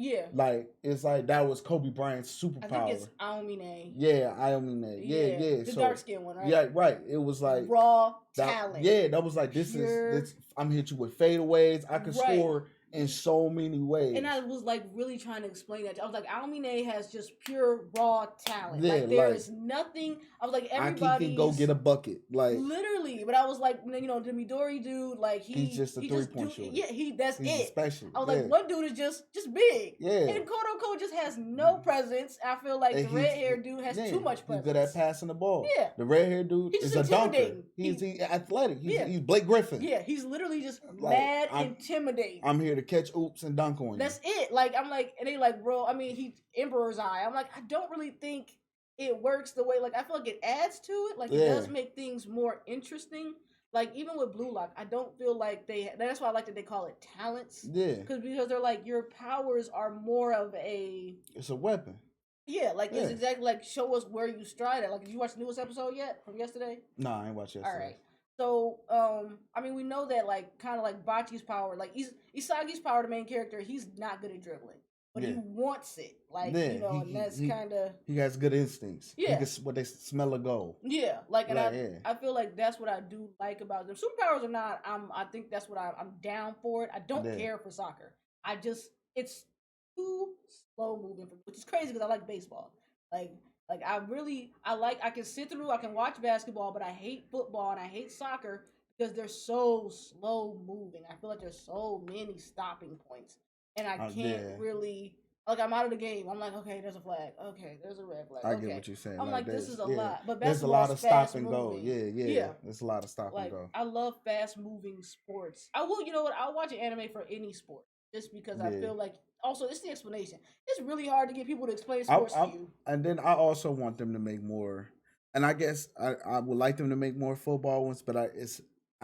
Yeah. Like, it's like that was Kobe Bryant's superpower. I think it's Aomine. Yeah, Aomine. Yeah. The dark skin one, right? Yeah, right. It was like raw talent. Yeah, that was like, this is I'm hit you with fadeaways. I could score in so many ways. And I was like really trying to explain that. I was like, Aomine has just pure raw talent. Yeah, like there is nothing. I was like, everybody can go get a bucket, like literally. But I was like, you know, the Midori dude, like he's just a 3-point shooter. Yeah, he's it. Special. I was like, one dude is just big. Yeah. And Kodoko just has no presence. I feel like the red haired dude has too much presence. He's good at passing the ball. Yeah. The red haired dude is a dunker. He's athletic. He's Blake Griffin. Yeah, he's literally just mad intimidating. I'm here to catch oops and dunk on you. That's it. Like I'm like, and they like, bro. I mean, he Emperor's Eye. I'm like, I don't really think it works the way. Like I feel like it adds to it. Like it does make things more interesting. Like even with Blue Lock, I don't feel like they. That's why I like that they call it talents. Yeah. Because they're like your powers are more of a. It's a weapon. Yeah, like it's exactly like show us where you stride at. Like, did you watch the newest episode yet from yesterday? No, I ain't watched yesterday. All right. So, I mean, we know that, like, kind of like Bachi's power, like, Isagi's power, the main character, he's not good at dribbling. But he wants it. Like, you know, and that's kind of... He has good instincts. Yeah. He can, they smell a goal. Yeah. Like, and I feel like that's what I do like about them. Superpowers or not, I think that's what I'm down for it. I don't care for soccer. It's too slow moving, which is crazy because I like baseball. Like I can sit through, I can watch basketball, but I hate football and I hate soccer because they're so slow moving. I feel like there's so many stopping points, and I can't really. Like I'm out of the game. I'm like, okay, there's a flag. Okay, there's a red flag. I get what you're saying. I'm like this is a lot, but there's a lot of stop and go. Yeah. There's a lot of stop and go. I love fast moving sports. I will, you know what? I'll watch an anime for any sport just because I feel like. Also, it's the explanation. It's really hard to get people to explain sports to you. And then I also want them to make more. And I guess I would like them to make more football ones, but I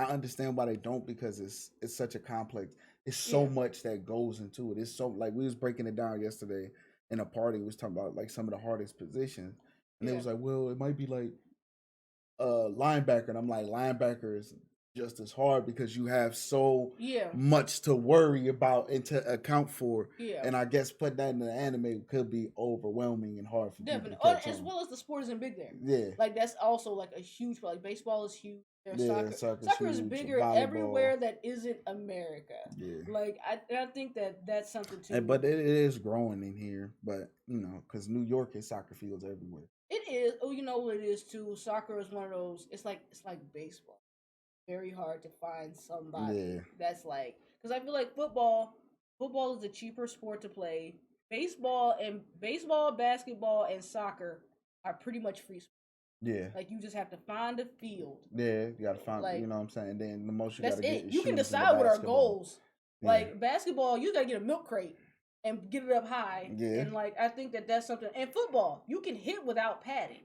understand why they don't because it's such a complex. It's so much that goes into it. It's so like we was breaking it down yesterday in a party. We was talking about like some of the hardest positions, and it was like, well, it might be like linebacker, and I'm like, linebacker is just as hard because you have so much to worry about and to account for. Yeah. And I guess putting that in the anime could be overwhelming and hard for people to catch as well as the sport isn't big there. Yeah. Like that's also like a huge, like baseball is huge. Soccer is bigger everywhere that isn't America. Yeah. Like I think that's something too. But it is growing in here, but you know, because New York is soccer fields everywhere. It is. Oh, you know what it is too. Soccer is one of those. It's like baseball. Very hard to find somebody that's like, because I feel like football is a cheaper sport to play. Baseball, basketball, and soccer are pretty much free sports. Yeah, like you just have to find a field. Yeah, you gotta find. Like, you know what I'm saying. And then the most you gotta get. You can decide what our goals. Yeah. Like basketball, you gotta get a milk crate and get it up high. Yeah, and like I think that's something. And football, you can hit without padding.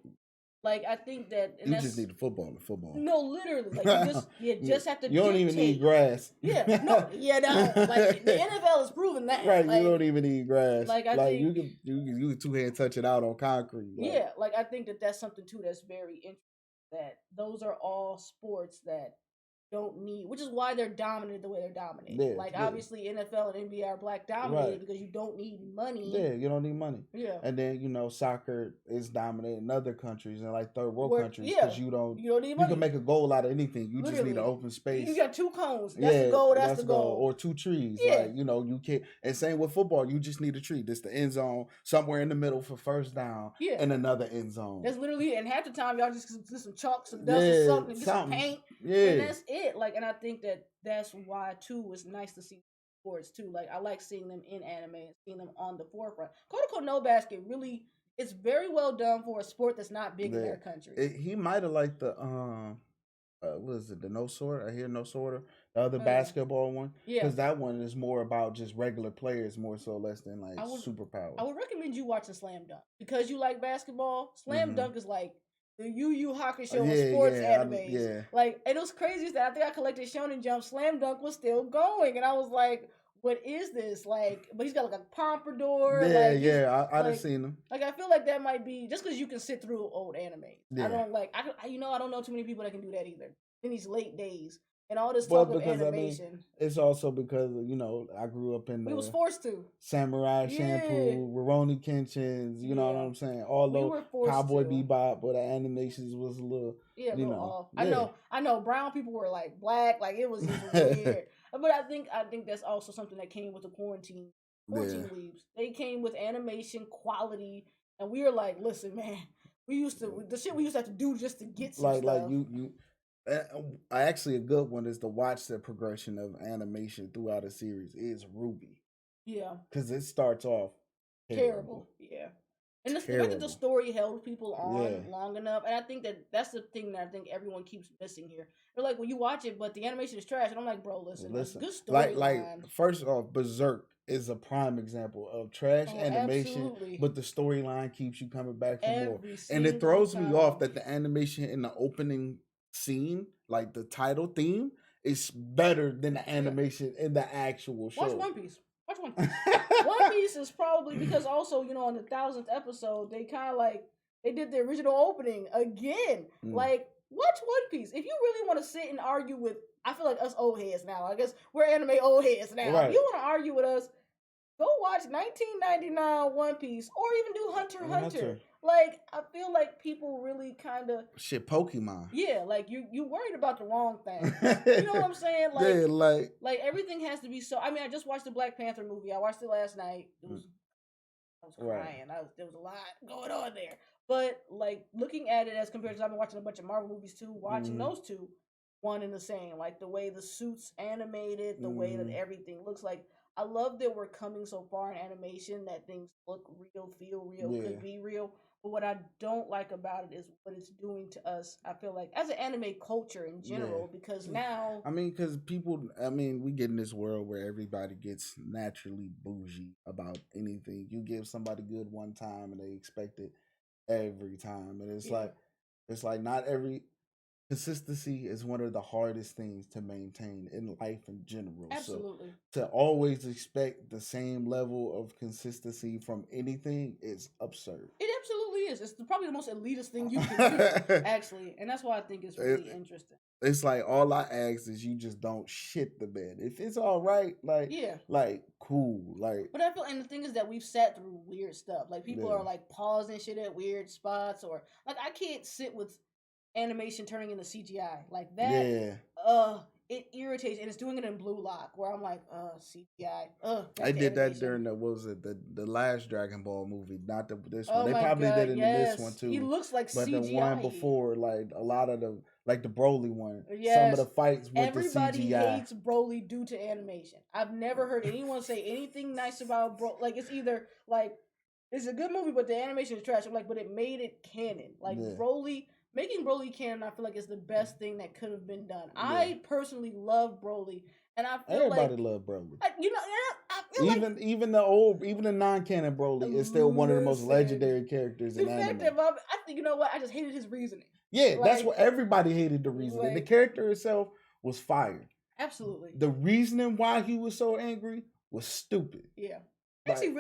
Like I think that you just need the football. No, literally, like you just have to. You don't even need grass. Yeah, no. Like the NFL has proven that. Right, like, you don't even need grass. Like I think you can two hand touch it out on concrete. Like. Yeah, like I think that's something too that's very interesting. That those are all sports that don't need, which is why they're dominated the way they're dominated. Yeah, like obviously NFL and NBA are black dominated because you don't need money. Yeah, you don't need money. Yeah, and then you know soccer is dominated in other countries and like third world countries because you don't need money. You can make a goal out of anything. You just need an open space. You got 2 cones. That's the goal. That's the goal. Or 2 trees. Yeah. Like you know you can't. And same with football. You just need a tree. This the end zone somewhere in the middle for first down. Yeah. And another end zone. That's literally. And half the time y'all just get some chalk, some dust, or something, get some paint. Yeah. And that's it. Like, and I think that's why too it's nice to see sports too. Like I like seeing them in anime and seeing them on the forefront. Kodako no Basket really, it's very well done for a sport that's not big in their country. He might have liked the what is it, the No Sword? I hear No Sorter, the other basketball one. Yeah, because that one is more about just regular players, more so less than like superpowers. I would recommend you watching Slam Dunk because you like basketball. Slam Dunk is like the Yu Yu Hakusho sports animes. Like, and it was crazy that I think I collected Shonen Jump. Slam Dunk was still going, and I was like, "What is this?" Like, but he's got like a pompadour. I've like, seen him. Like, I feel like that might be just because you can sit through old anime. Yeah. I don't know too many people that can do that either in these late days. and all this talk of animation. I mean, it's also because I grew up in we was forced to Samurai Champloo, Rurouni Kenshin's. You know what I'm saying? Although Cowboy Bebop, but the animations was a little off. I know. Brown people were like black, like it was just weird. But I think that's also something that came with the quarantine weebs. They came with animation quality, and we were like, listen, man, the shit we used to have to do just to get some stuff. Like you. Actually, a good one is to watch the progression of animation throughout a series is Ruby. Yeah, because it starts off terrible. Yeah, and the fact that the story held people on long enough, and I think that's the thing that I think everyone keeps missing here. They're like, well, you watch it, but the animation is trash, and I'm like, bro, listen, good story. Like first off, Berserk is a prime example of trash animation, absolutely. But the storyline keeps you coming back for more, and it throws me off that the animation in the opening scene, like the title theme, is better than the animation in the actual show. Watch One Piece. One Piece is probably because also, on the 1000th episode, they kind of like they did the original opening again. Like, watch One Piece. If you really want to sit and argue with, I feel like us old heads now. I guess we're anime old heads now. Right. If you want to argue with us, go watch 1999 One Piece or even do Hunter x Hunter. Like, I feel like people really kind of Pokemon. Yeah, like you worried about the wrong thing. You know what I'm saying? Like, like everything has to be so. I mean, I just watched the Black Panther movie. I watched it last night. I was crying. Right. There was a lot going on there. But like looking at it as compared to, I've been watching a bunch of Marvel movies too. Watching those two, one and the same. Like the way the suits animated, the way that everything looks like. I love that we're coming so far in animation that things look real, feel real, could be real. But what I don't like about it is what it's doing to us. I feel like as an anime culture in general, because now because people, we get in this world where everybody gets naturally bougie about anything. You give somebody good one time and they expect it every time, and it's like not every. Consistency is one of the hardest things to maintain in life in general. Absolutely. So to always expect the same level of consistency from anything is absurd. It absolutely is. It's probably the most elitist thing you can do, actually. And that's why I think it's really interesting. It's like all I ask is you just don't shit the bed. If it's all right, like cool. But I feel, and the thing is that we've sat through weird stuff. Like people are like pausing shit at weird spots, or like I can't sit with animation turning into CGI like that. It irritates, and it's doing it in Blue Lock where I'm like, CGI. I did that during the last Dragon Ball movie, not this one. They probably did it in this one too. He looks like but CGI. But the one before, like a lot of the the Broly one, some of the fights with everybody the CGI. hates Broly due to animation. I've never heard anyone say anything nice about Broly. Like it's either like it's a good movie, but the animation is trash. I'm like, but it made it canon. Like Broly. Making Broly canon, I feel like is the best thing that could have been done. Yeah. I personally love Broly, and I feel everybody love Broly. Even the non-canon Broly is still one of the most legendary characters in anime. I think you know what? I just hated his reasoning. Yeah, that's what everybody hated the reasoning. The character itself was fire. Absolutely. The reasoning why he was so angry was stupid. Yeah. Actually,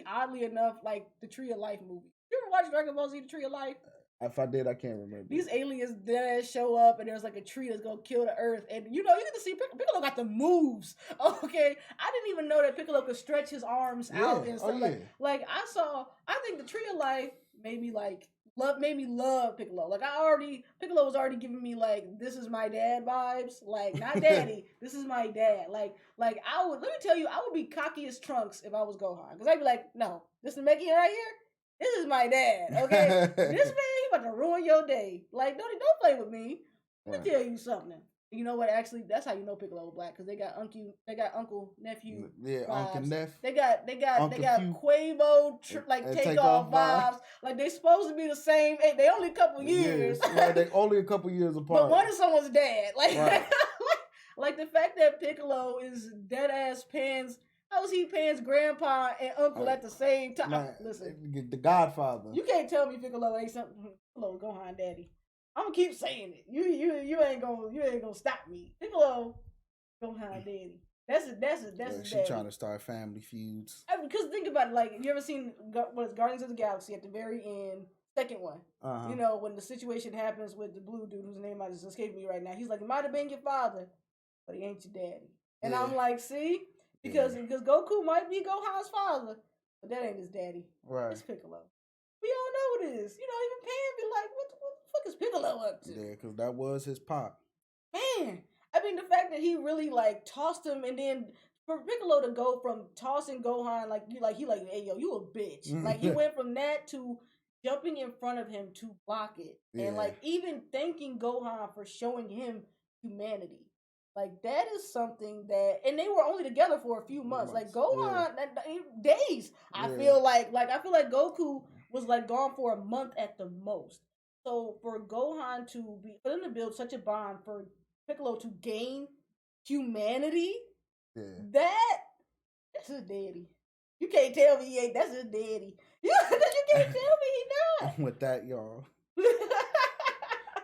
oddly enough, like the Tree of Life movie. You ever watch Dragon Ball Z: The Tree of Life? If I did, I can't remember. These aliens dead show up, and there's like a tree that's gonna kill the Earth, and you get to see Piccolo got the moves. Okay, I didn't even know that Piccolo could stretch his arms out and stuff. Like I think the Tree of Life made me love Piccolo. Like Piccolo was already giving me like this is my dad vibes. Like not daddy, this is my dad. Like let me tell you, I would be cocky as Trunks if I was Gohan, because I'd be like, no, this is Meki right here. This is my dad, okay? This man, he about to ruin your day. Like, don't play with me. Let me tell you something. You know what? Actually, that's how you know Piccolo Black, because they got uncle nephew. Yeah, vibes. Uncle Neff. They got Quavo takeoff vibes. Like they supposed to be the same. They only a couple years. Right, they only a couple years apart. But one is someone's dad. Like, like the fact that Piccolo is dead ass Pan's. How is he Pan's grandpa and uncle at the same time? Listen, the Godfather. You can't tell me Piccolo ain't something. Piccolo, Gohan daddy. I'm gonna keep saying it. You ain't gonna stop me. Piccolo, Gohan daddy. That's She trying to start family feuds. Because think about it. Like, you ever seen Guardians of the Galaxy at the very end? second one. You know, when the situation happens with the blue dude whose name might just escape me right now. He's like, he might have been your father, but he ain't your daddy. And I'm like, see? Because Goku might be Gohan's father, but that ain't his daddy. Right. It's Piccolo. We all know it is. You know, even Pan be like, what the fuck is Piccolo up to? Yeah, because that was his pop. Man. I mean, the fact that he really, like, tossed him, and then for Piccolo to go from tossing Gohan, hey, yo, you a bitch. Like, he went from that to jumping in front of him to block it. And, like, even thanking Gohan for showing him humanity. Like, that is something that, and they were only together for a few months. Like, Gohan, days. I feel like Goku was, like, gone for a month at the most. So, for Gohan for them to build such a bond, for Piccolo to gain humanity, that's his daddy. You can't tell me he ain't, that's his daddy. You can't tell me he not. With that, y'all,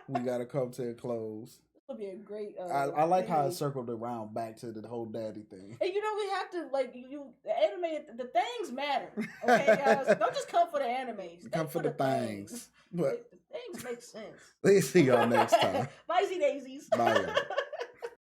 we gotta come to a close. Would be a great. I like how it circled around back to the whole daddy thing. And you know, we have to the anime. The things matter. Okay, guys, don't just come for the animes. Come for the things. But the things make sense. Let's see y'all next time. Bye, daisies. Bye. Y'all.